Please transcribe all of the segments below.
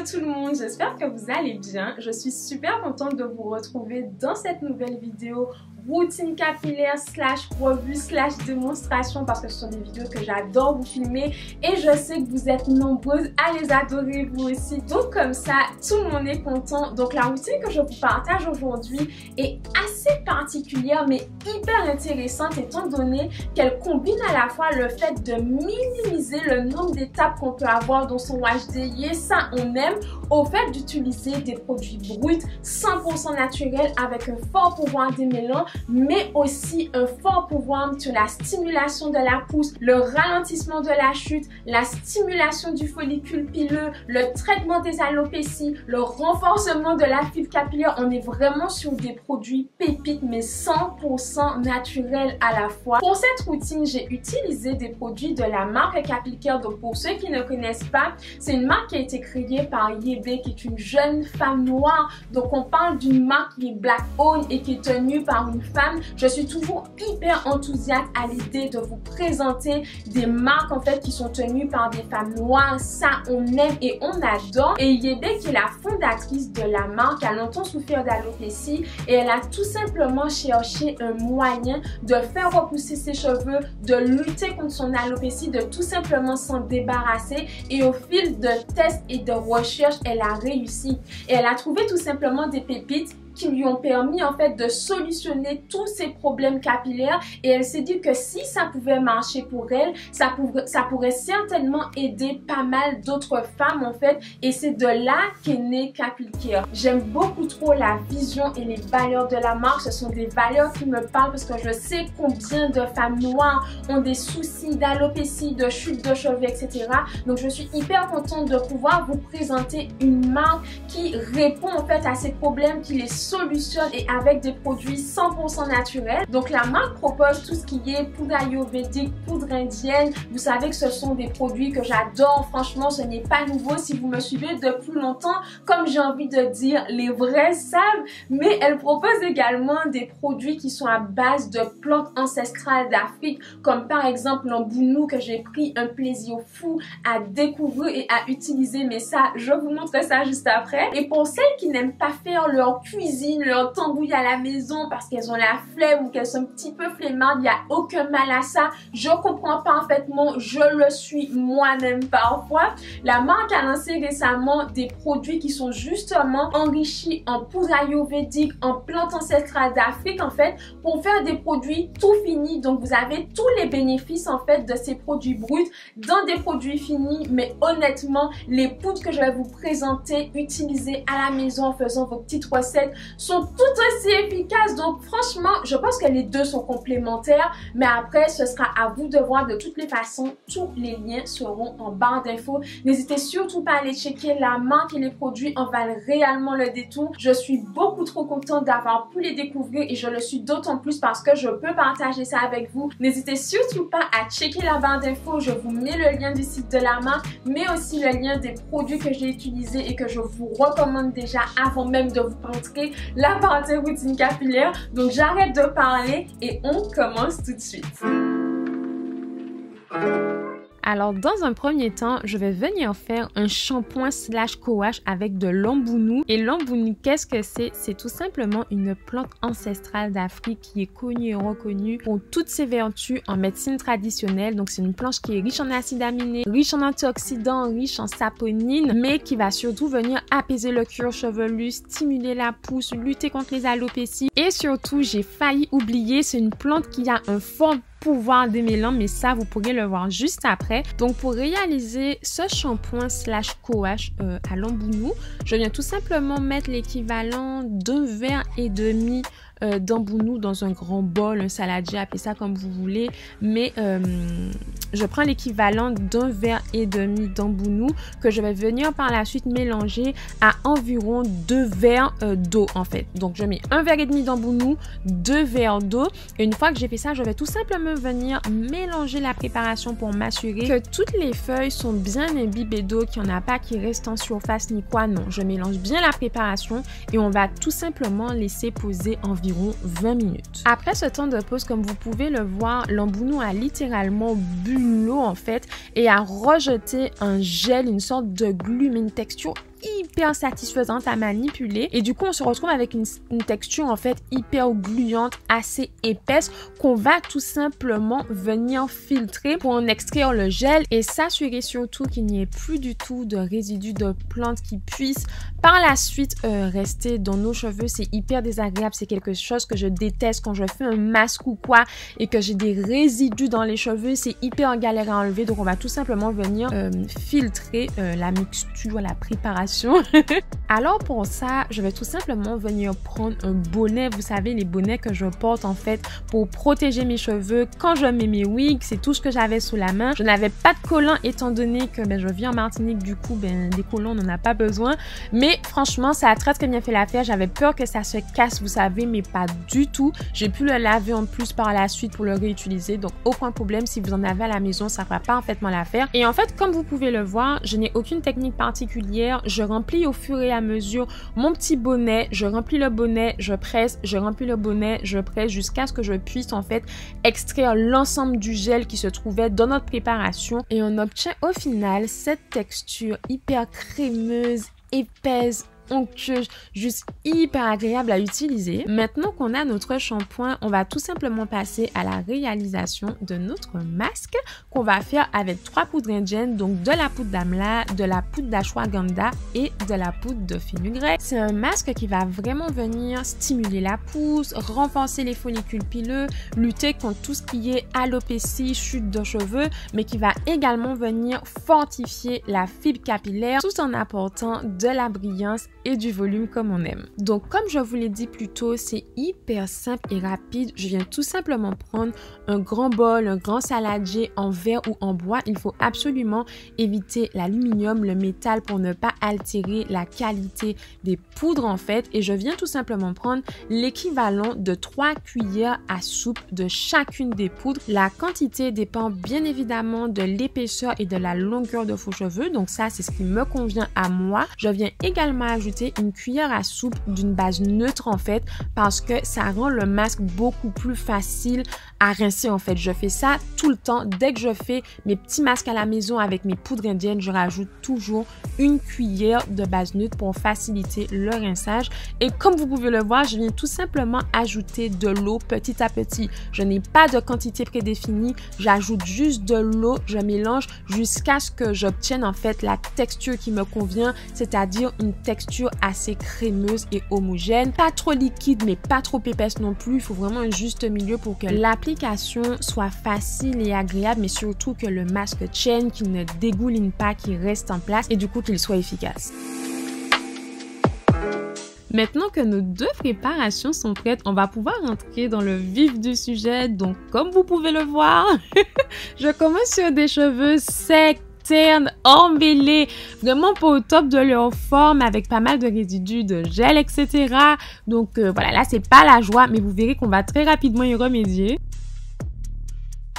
tout le monde, j'espère que vous allez bien. Je suis super contente de vous retrouver dans cette nouvelle vidéo routine capillaire slash revue slash démonstration parce que ce sont des vidéos que j'adore vous filmer et je sais que vous êtes nombreuses à les adorer vous aussi. Donc comme ça, tout le monde est content. Donc la routine que je vous partage aujourd'hui est assez particulière mais hyper intéressante étant donné qu'elle combine à la fois le fait de minimiser le nombre d'étapes qu'on peut avoir dans son wash day, et ça on aime, au fait d'utiliser des produits bruts 100% naturels avec un fort pouvoir démêlant mais aussi un fort pouvoir sur la stimulation de la pousse, le ralentissement de la chute, la stimulation du follicule pileux, le traitement des alopécies, le renforcement de la fibre capillaire. On est vraiment sur des produits pépites mais 100% naturels à la fois. Pour cette routine, j'ai utilisé des produits de la marque Capicare. Donc pour ceux qui ne connaissent pas, c'est une marque qui a été créée par Yebe, qui est une jeune femme noire. Donc on parle d'une marque qui est black owned et qui est tenue par une femme. Je suis toujours hyper enthousiaste à l'idée de vous présenter des marques en fait qui sont tenues par des femmes noires. Ça on aime et on adore. Et Yebe, qui est la fondatrice de la marque, a longtemps souffert d'alopécie et elle a tout simplement cherché un moyen de faire repousser ses cheveux, de lutter contre son alopécie, de tout simplement s'en débarrasser. Et au fil de tests et de recherches, elle a réussi. Et elle a trouvé tout simplement des pépites qui lui ont permis en fait de solutionner tous ses problèmes capillaires et elle s'est dit que si ça pouvait marcher pour elle, ça pourrait certainement aider pas mal d'autres femmes en fait, et c'est de là qu'est né Capicare. J'aime beaucoup trop la vision et les valeurs de la marque. Ce sont des valeurs qui me parlent parce que je sais combien de femmes noires ont des soucis d'alopécie, de chute de cheveux, etc. Donc je suis hyper contente de pouvoir vous présenter une marque qui répond en fait à ces problèmes, qui les solutionne et avec des produits 100% naturels. Donc la marque propose tout ce qui est poudre ayurvédique, poudre indienne. Vous savez que ce sont des produits que j'adore. Franchement, ce n'est pas nouveau si vous me suivez depuis longtemps. Comme j'ai envie de dire, les vrais savent. Mais elle propose également des produits qui sont à base de plantes ancestrales d'Afrique, comme par exemple l'ambounou que j'ai pris un plaisir fou à découvrir et à utiliser. Mais ça, je vous montre ça juste après. Et pour celles qui n'aiment pas faire leur cuisine, leur tambouille à la maison parce qu'elles ont la flemme ou qu'elles sont un petit peu flemmardes, il n'y a aucun mal à ça. Je comprends parfaitement, je le suis moi-même parfois. La marque a lancé récemment des produits qui sont justement enrichis en poudre ayurvédique, en plantes ancestrales d'Afrique en fait, pour faire des produits tout finis. Donc vous avez tous les bénéfices en fait de ces produits bruts dans des produits finis, mais honnêtement, les poudres que je vais vous présenter, utilisées à la maison en faisant vos petites recettes, sont tout aussi efficaces. Donc franchement, je pense que les deux sont complémentaires, mais après ce sera à vous de voir. De toutes les façons, tous les liens seront en barre d'infos. N'hésitez surtout pas à aller checker. La marque et les produits en valent réellement le détour. Je suis beaucoup trop contente d'avoir pu les découvrir et je le suis d'autant plus parce que je peux partager ça avec vous. N'hésitez surtout pas à checker la barre d'infos. Je vous mets le lien du site de la marque, mais aussi le lien des produits que j'ai utilisés et que je vous recommande déjà avant même de vous montrer la partie routine capillaire. Donc j'arrête de parler et on commence tout de suite. Alors dans un premier temps, je vais venir faire un shampoing slash co-wash avec de l'ambounou. Et l'ambounou, qu'est-ce que c'est? C'est tout simplement une plante ancestrale d'Afrique qui est connue et reconnue pour toutes ses vertus en médecine traditionnelle. Donc c'est une plante qui est riche en acides aminés, riche en antioxydants, riche en saponine, mais qui va surtout venir apaiser le cuir chevelu, stimuler la pousse, lutter contre les alopécies. Et surtout, j'ai failli oublier, c'est une plante qui a un fort pouvoir démêlant, mais ça vous pourrez le voir juste après. Donc pour réaliser ce shampoing slash co-wash à l'ambounou, je viens tout simplement mettre l'équivalent d'un verre et demi d'ambounou dans un grand bol, un saladier, appelez ça comme vous voulez, mais je prends l'équivalent d'un verre et demi d'ambounou que je vais venir par la suite mélanger à environ 2 verres d'eau en fait. Donc je mets un verre et demi d'ambounou, 2 verres d'eau, et une fois que j'ai fait ça, je vais tout simplement venir mélanger la préparation pour m'assurer que toutes les feuilles sont bien imbibées d'eau, qu'il n'y en a pas qui restent en surface ni quoi. Non, je mélange bien la préparation et on va tout simplement laisser poser environ environ 20 minutes. Après ce temps de pause, comme vous pouvez le voir, l'ambounou a littéralement bu l'eau en fait et a rejeté un gel, une sorte de glu, mais une texture hyper satisfaisante à manipuler. Et du coup, on se retrouve avec une texture en fait hyper gluante, assez épaisse, qu'on va tout simplement venir filtrer pour en extraire le gel et s'assurer surtout qu'il n'y ait plus du tout de résidus de plantes qui puissent par la suite rester dans nos cheveux. C'est hyper désagréable, c'est quelque chose que je déteste quand je fais un masque ou quoi et que j'ai des résidus dans les cheveux, c'est hyper galère à enlever. Donc on va tout simplement venir filtrer la mixture, la préparation. Alors pour ça, je vais tout simplement venir prendre un bonnet, vous savez les bonnets que je porte en fait pour protéger mes cheveux quand je mets mes wigs, c'est tout ce que j'avais sous la main. Je n'avais pas de collant étant donné que je vis en Martinique, du coup des collants on n'en a pas besoin, mais franchement ça a très bien fait l'affaire. J'avais peur que ça se casse, vous savez, mais pas du tout. J'ai pu le laver en plus par la suite pour le réutiliser, donc aucun problème. Si vous en avez à la maison, ça fera parfaitement l'affaire. Et en fait, comme vous pouvez le voir, je n'ai aucune technique particulière. Je remplis au fur et à mesure mon petit bonnet, je remplis le bonnet, je presse, je remplis le bonnet, je presse jusqu'à ce que je puisse en fait extraire l'ensemble du gel qui se trouvait dans notre préparation et on obtient au final cette texture hyper crémeuse, épaisse, onctueuse, juste hyper agréable à utiliser. Maintenant qu'on a notre shampoing, on va tout simplement passer à la réalisation de notre masque qu'on va faire avec 3 poudres indiennes, donc de la poudre d'amla, de la poudre d'ashwagandha et de la poudre de fenugrec. C'est un masque qui va vraiment venir stimuler la pousse, renforcer les follicules pileux, lutter contre tout ce qui est alopécie, chute de cheveux, mais qui va également venir fortifier la fibre capillaire tout en apportant de la brillance et du volume comme on aime. Donc comme je vous l'ai dit plus tôt, c'est hyper simple et rapide. Je viens tout simplement prendre un grand bol, un grand saladier en verre ou en bois. Il faut absolument éviter l'aluminium, le métal pour ne pas altérer la qualité des poudres en fait. Et je viens tout simplement prendre l'équivalent de 3 cuillères à soupe de chacune des poudres. La quantité dépend bien évidemment de l'épaisseur et de la longueur de vos cheveux. Donc ça, c'est ce qui me convient à moi. Je viens également ajouter une cuillère à soupe d'une base neutre en fait parce que ça rend le masque beaucoup plus facile à rincer en fait. Je fais ça tout le temps. Dès que je fais mes petits masques à la maison avec mes poudres indiennes, je rajoute toujours une cuillère de base neutre pour faciliter le rinçage. Et comme vous pouvez le voir, je viens tout simplement ajouter de l'eau petit à petit. Je n'ai pas de quantité prédéfinie. J'ajoute juste de l'eau, je mélange jusqu'à ce que j'obtienne en fait la texture qui me convient, c'est-à-dire une texture assez crémeuse et homogène. Pas trop liquide, mais pas trop épaisse non plus. Il faut vraiment un juste milieu pour que l'application soit facile et agréable, mais surtout que le masque tienne, qu'il ne dégouline pas, qu'il reste en place et du coup qu'il soit efficace. Maintenant que nos 2 préparations sont prêtes, on va pouvoir entrer dans le vif du sujet. Donc, comme vous pouvez le voir, je commence sur des cheveux secs, ternes, emmêlés, vraiment pas au top de leur forme, avec pas mal de résidus de gel, etc. Donc, voilà, là, c'est pas la joie, mais vous verrez qu'on va très rapidement y remédier.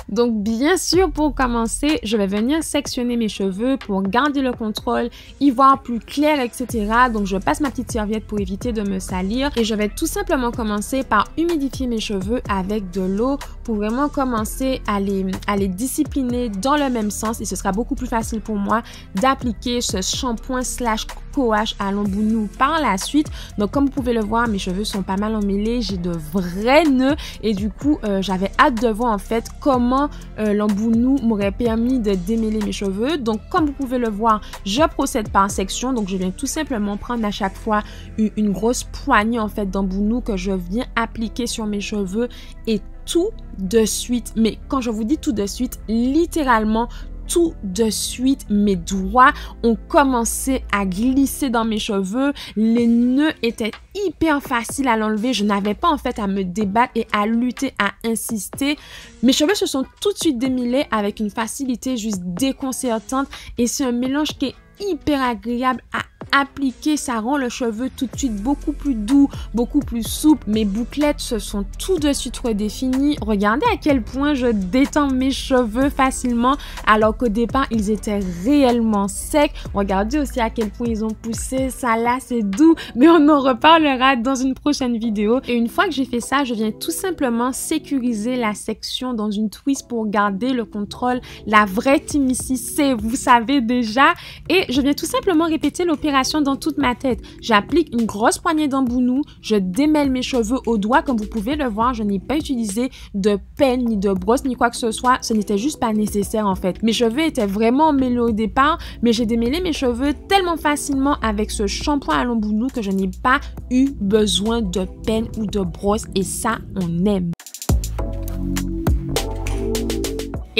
Donc bien sûr, pour commencer, je vais venir sectionner mes cheveux pour garder le contrôle, y voir plus clair, etc. Donc je passe ma petite serviette pour éviter de me salir et je vais tout simplement commencer par humidifier mes cheveux avec de l'eau pour vraiment commencer à les discipliner dans le même sens et ce sera beaucoup plus facile pour moi d'appliquer ce shampoing slash coache à l'embounou par la suite. Donc comme vous pouvez le voir, mes cheveux sont pas mal emmêlés, j'ai de vrais nœuds et du coup j'avais hâte de voir en fait comment l'embounou m'aurait permis de démêler mes cheveux. Donc comme vous pouvez le voir, je procède par section. Donc je viens tout simplement prendre à chaque fois une grosse poignée en fait d'embounou que je viens appliquer sur mes cheveux et tout de suite, mais quand je vous dis tout de suite, littéralement tout de suite, mes doigts ont commencé à glisser dans mes cheveux. Les nœuds étaient hyper faciles à l'enlever. Je n'avais pas en fait à me débattre et à lutter, à insister. Mes cheveux se sont tout de suite démêlés avec une facilité juste déconcertante et c'est un mélange qui est hyper agréable à appliquer, ça rend le cheveu tout de suite beaucoup plus doux, beaucoup plus souple. Mes bouclettes se sont tout de suite redéfinies. Regardez à quel point je détends mes cheveux facilement alors qu'au départ ils étaient réellement secs. Regardez aussi à quel point ils ont poussé. Ça là c'est doux, mais on en reparlera dans une prochaine vidéo. Et une fois que j'ai fait ça, je viens tout simplement sécuriser la section dans une twist pour garder le contrôle, la vraie timicité, vous savez déjà. Et je viens tout simplement répéter l'opération opération dans toute ma tête. J'applique une grosse poignée d'embounou, je démêle mes cheveux au doigt. Comme vous pouvez le voir, je n'ai pas utilisé de peigne, ni de brosse, ni quoi que ce soit. Ce n'était juste pas nécessaire en fait. Mes cheveux étaient vraiment mêlés au départ, mais j'ai démêlé mes cheveux tellement facilement avec ce shampoing à l'embounou que je n'ai pas eu besoin de peigne ou de brosse et ça, on aime.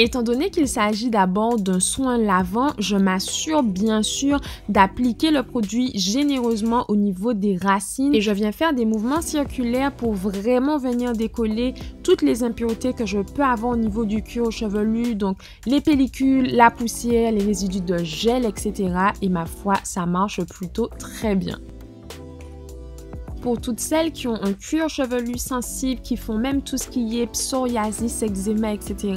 Étant donné qu'il s'agit d'abord d'un soin lavant, je m'assure bien sûr d'appliquer le produit généreusement au niveau des racines et je viens faire des mouvements circulaires pour vraiment venir décoller toutes les impuretés que je peux avoir au niveau du cuir chevelu, donc les pellicules, la poussière, les résidus de gel, etc. Et ma foi, ça marche plutôt très bien. Pour toutes celles qui ont un cuir chevelu sensible, qui font même tout ce qui est psoriasis, eczéma, etc.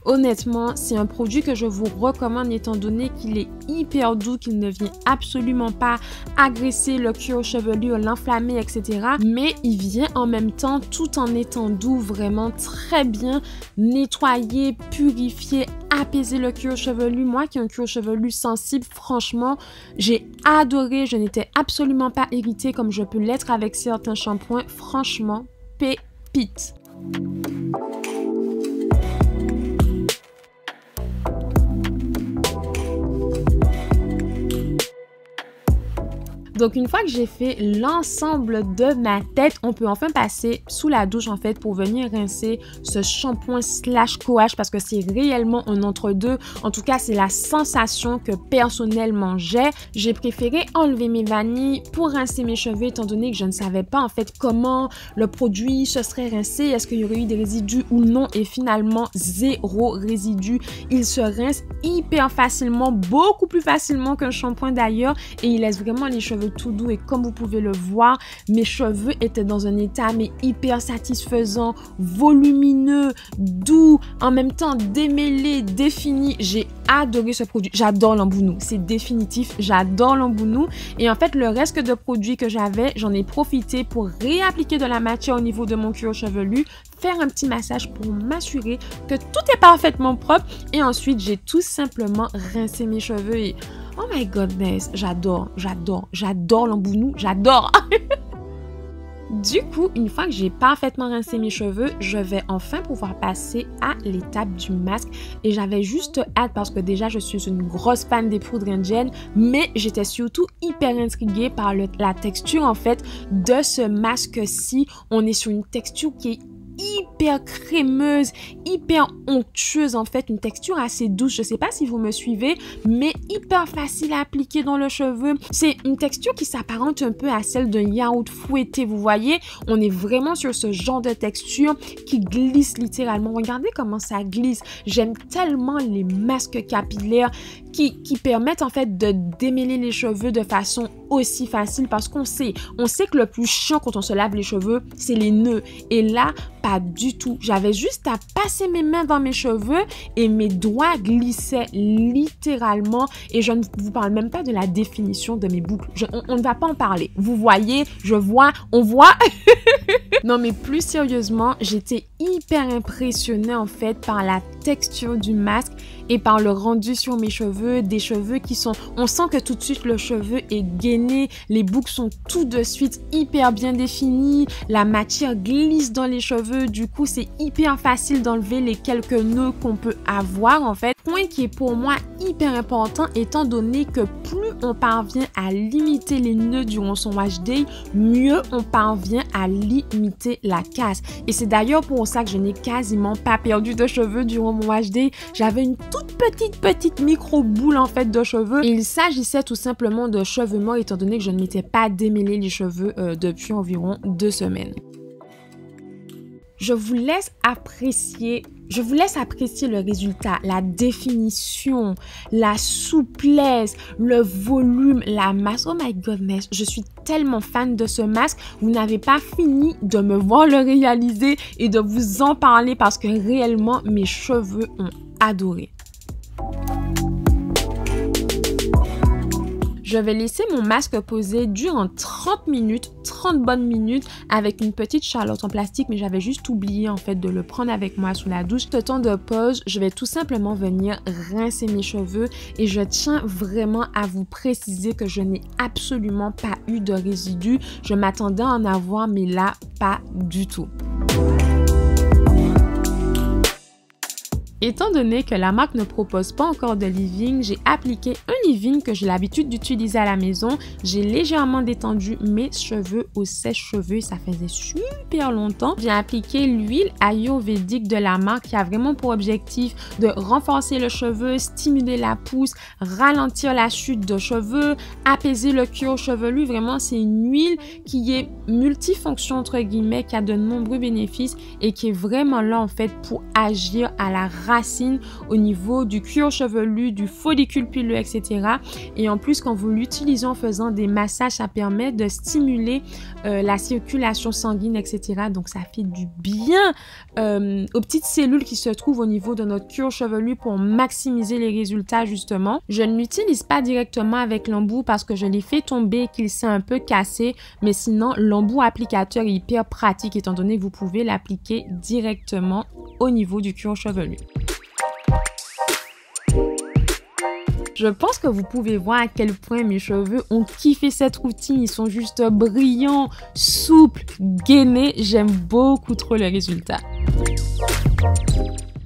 Honnêtement, c'est un produit que je vous recommande étant donné qu'il est hyper doux, qu'il ne vient absolument pas agresser le cuir chevelu, l'enflammer, etc. Mais il vient en même temps, tout en étant doux, vraiment très bien nettoyer, purifier, apaiser le cuir chevelu. Moi qui ai un cuir chevelu sensible, franchement, j'ai adoré. Je n'étais absolument pas irritée comme je peux l'être avec certains shampoings. Franchement, pépite. Donc une fois que j'ai fait l'ensemble de ma tête, on peut enfin passer sous la douche en fait pour venir rincer ce shampoing slash coage parce que c'est réellement un entre-deux. En tout cas, c'est la sensation que personnellement j'ai. J'ai préféré enlever mes vanilles pour rincer mes cheveux étant donné que je ne savais pas en fait comment le produit se serait rincé, est-ce qu'il y aurait eu des résidus ou non et finalement zéro résidu. Il se rince hyper facilement, beaucoup plus facilement qu'un shampoing d'ailleurs et il laisse vraiment les cheveux tout doux et comme vous pouvez le voir, mes cheveux étaient dans un état mais hyper satisfaisant, volumineux, doux, en même temps démêlé, défini. J'ai adoré ce produit. J'adore l'embounou, c'est définitif, j'adore l'embounou et en fait le reste de produits que j'avais, j'en ai profité pour réappliquer de la matière au niveau de mon cuir chevelu, faire un petit massage pour m'assurer que tout est parfaitement propre et ensuite j'ai tout simplement rincé mes cheveux et oh my goodness, j'adore l'embounou, j'adore. Du coup, une fois que j'ai parfaitement rincé mes cheveux, je vais enfin pouvoir passer à l'étape du masque. Et j'avais juste hâte parce que déjà, je suis une grosse fan des poudres indiennes, mais j'étais surtout hyper intriguée par la texture en fait de ce masque-ci. On est sur une texture qui est hyper crémeuse, hyper onctueuse en fait, une texture assez douce. Je sais pas si vous me suivez, mais hyper facile à appliquer dans le cheveu. C'est une texture qui s'apparente un peu à celle d'un yaourt fouetté, vous voyez. On est vraiment sur ce genre de texture qui glisse littéralement. Regardez comment ça glisse. J'aime tellement les masques capillaires qui permettent en fait de démêler les cheveux de façon aussi facile parce qu'on sait que le plus chiant quand on se lave les cheveux, c'est les nœuds. Et là, pas du tout. J'avais juste à passer mes mains dans mes cheveux et mes doigts glissaient littéralement. Et je ne vous parle même pas de la définition de mes boucles. On ne va pas en parler. Vous voyez, je vois, on voit. Non, mais plus sérieusement, j'étais hyper impressionnée en fait par la texture du masque et par le rendu sur mes cheveux, des cheveux qui sont... On sent que tout de suite le cheveu est gainé, les boucles sont tout de suite hyper bien définies, la matière glisse dans les cheveux, du coup c'est hyper facile d'enlever les quelques nœuds qu'on peut avoir en fait. Point qui est pour moi hyper important étant donné que plus on parvient à limiter les nœuds durant son wash day, mieux on parvient à limiter la casse. Et c'est d'ailleurs pour ça que je n'ai quasiment pas perdu de cheveux durant mon wash day. J'avais une toute petite micro boule en fait de cheveux et il s'agissait tout simplement de cheveux morts étant donné que je ne m'étais pas démêlé les cheveux depuis environ 2 semaines. Je vous laisse apprécier le résultat, la définition, la souplesse, le volume, la masse. Oh my goodness, je suis tellement fan de ce masque. Vous n'avez pas fini de me voir le réaliser et de vous en parler parce que réellement, mes cheveux ont adoré. Je vais laisser mon masque poser durant 30 minutes, 30 bonnes minutes avec une petite charlotte en plastique, mais j'avais juste oublié en fait de le prendre avec moi sous la douche. Ce temps de pause, je vais tout simplement venir rincer mes cheveux et je tiens vraiment à vous préciser que je n'ai absolument pas eu de résidus. Je m'attendais à en avoir, mais là, pas du tout. Étant donné que la marque ne propose pas encore de leave-in, j'ai appliqué un leave-in que j'ai l'habitude d'utiliser à la maison. J'ai légèrement détendu mes cheveux au sèche-cheveux, ça faisait super longtemps. J'ai appliqué l'huile ayurvédique de la marque qui a vraiment pour objectif de renforcer le cheveu, stimuler la pousse, ralentir la chute de cheveux, apaiser le cuir chevelu. Vraiment, c'est une huile qui est multifonction entre guillemets, qui a de nombreux bénéfices et qui est vraiment là en fait pour agir à la racine au niveau du cuir chevelu, du follicule pileux, etc. Et en plus, quand vous l'utilisez en faisant des massages, ça permet de stimuler la circulation sanguine, etc. Donc, ça fait du bien aux petites cellules qui se trouvent au niveau de notre cuir chevelu pour maximiser les résultats, justement. Je ne l'utilise pas directement avec l'embout parce que je l'ai fait tomber et qu'il s'est un peu cassé. Mais sinon, l'embout applicateur est hyper pratique étant donné que vous pouvez l'appliquer directement au niveau du cuir chevelu. Je pense que vous pouvez voir à quel point mes cheveux ont kiffé cette routine. Ils sont juste brillants, souples, gainés. J'aime beaucoup trop le résultat.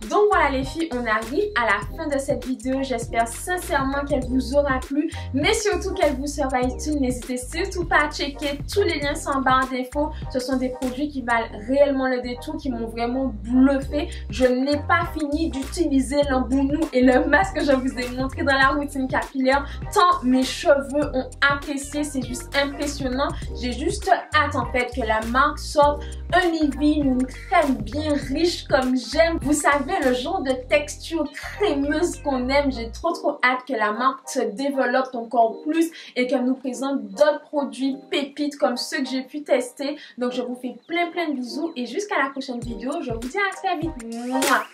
Donc voilà les filles, on arrive à la fin de cette vidéo. J'espère sincèrement qu'elle vous aura plu, mais surtout qu'elle vous sera utile. N'hésitez surtout pas à checker, tous les liens sont en barre d'infos. Ce sont des produits qui valent réellement le détour, qui m'ont vraiment bluffé. Je n'ai pas fini d'utiliser l'embounou et le masque que je vous ai montré dans la routine capillaire, tant mes cheveux ont apprécié, c'est juste impressionnant. J'ai juste hâte en fait que la marque sorte un leave-in, une crème bien riche comme j'aime. Vous savez, le genre de texture crémeuse qu'on aime. J'ai trop hâte que la marque se développe encore plus et qu'elle nous présente d'autres produits pépites comme ceux que j'ai pu tester. Donc je vous fais plein de bisous et jusqu'à la prochaine vidéo. Je vous dis à très vite. Mouah.